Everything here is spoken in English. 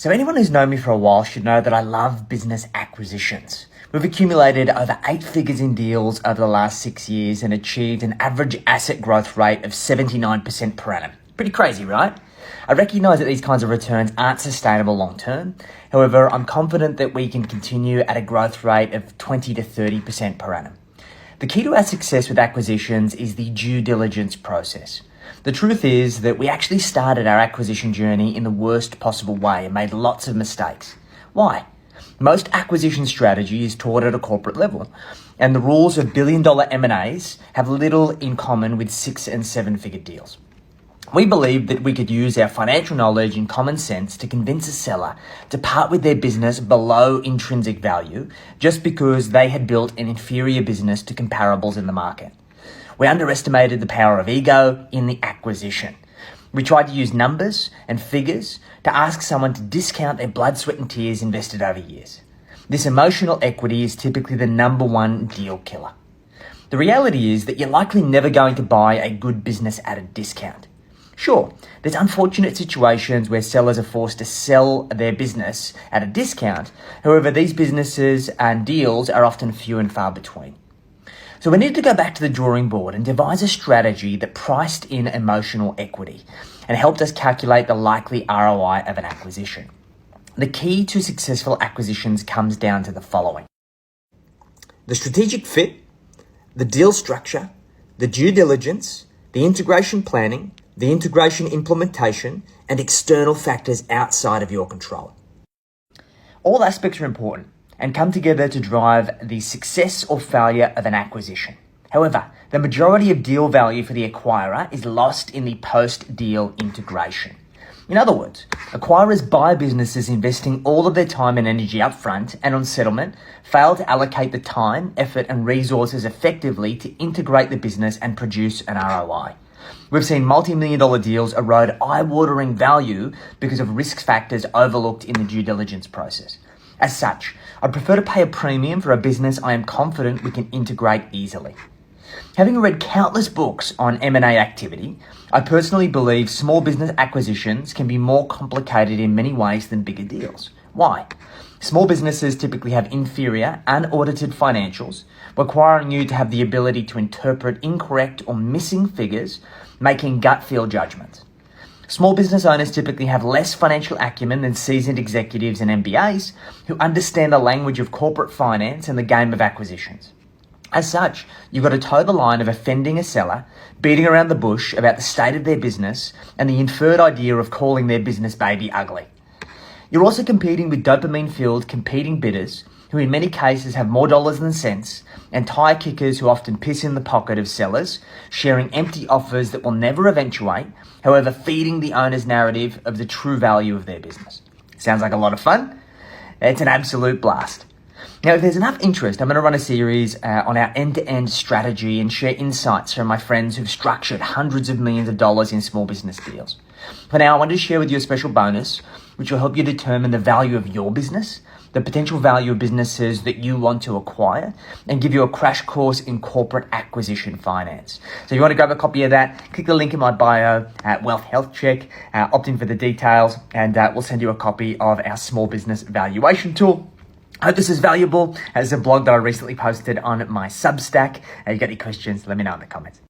So anyone who's known me for a while should know that I love business acquisitions. We've accumulated over 8 figures in deals over the last 6 years and achieved an average asset growth rate of 79% per annum. Pretty crazy, right? I recognise that these kinds of returns aren't sustainable long term. However, I'm confident that we can continue at a growth rate of 20 to 30% per annum. The key to our success with acquisitions is the due diligence process. The truth is that we actually started our acquisition journey in the worst possible way and made lots of mistakes. Why? Most acquisition strategy is taught at a corporate level, and the rules of billion-dollar M&As have little in common with 6 and 7-figure deals. We believed that we could use our financial knowledge and common sense to convince a seller to part with their business below intrinsic value just because they had built an inferior business to comparables in the market. We underestimated the power of ego in the acquisition. We tried to use numbers and figures to ask someone to discount their blood, sweat and tears invested over years. This emotional equity is typically the number one deal killer. The reality is that you're likely never going to buy a good business at a discount. Sure, there's unfortunate situations where sellers are forced to sell their business at a discount. However, these businesses and deals are often few and far between. So we need to go back to the drawing board and devise a strategy that priced in emotional equity and helped us calculate the likely ROI of an acquisition. The key to successful acquisitions comes down to the following: the strategic fit, the deal structure, the due diligence, the integration planning, the integration implementation, and external factors outside of your control. All aspects are important and come together to drive the success or failure of an acquisition. However, the majority of deal value for the acquirer is lost in the post-deal integration. In other words, acquirers buy businesses investing all of their time and energy up front and on settlement fail to allocate the time, effort and resources effectively to integrate the business and produce an ROI. We've seen multi-million-dollar deals erode eye-watering value because of risk factors overlooked in the due diligence process. As such, I prefer to pay a premium for a business I am confident we can integrate easily. Having read countless books on M&A activity, I personally believe small business acquisitions can be more complicated in many ways than bigger deals. Why? Small businesses typically have inferior, unaudited financials, requiring you to have the ability to interpret incorrect or missing figures, making gut feel judgments. Small business owners typically have less financial acumen than seasoned executives and MBAs who understand the language of corporate finance and the game of acquisitions. As such, you've got to toe the line of offending a seller, beating around the bush about the state of their business, and the inferred idea of calling their business baby ugly. You're also competing with dopamine-filled competing bidders who in many cases have more dollars than cents, and tire kickers who often piss in the pocket of sellers, sharing empty offers that will never eventuate, however feeding the owner's narrative of the true value of their business. Sounds like a lot of fun? It's an absolute blast. Now, if there's enough interest, I'm going to run a series on our end-to-end strategy and share insights from my friends who've structured hundreds of millions of dollars in small business deals. For now, I wanted to share with you a special bonus, which will help you determine the value of your business, the potential value of businesses that you want to acquire, and give you a crash course in corporate acquisition finance. So if you want to grab a copy of that, click the link in my bio at Wealth Health Check, opt in for the details, and we'll send you a copy of our small business valuation tool. I hope this is valuable. There's a blog that I recently posted on my substack. If you got any questions, let me know in the comments.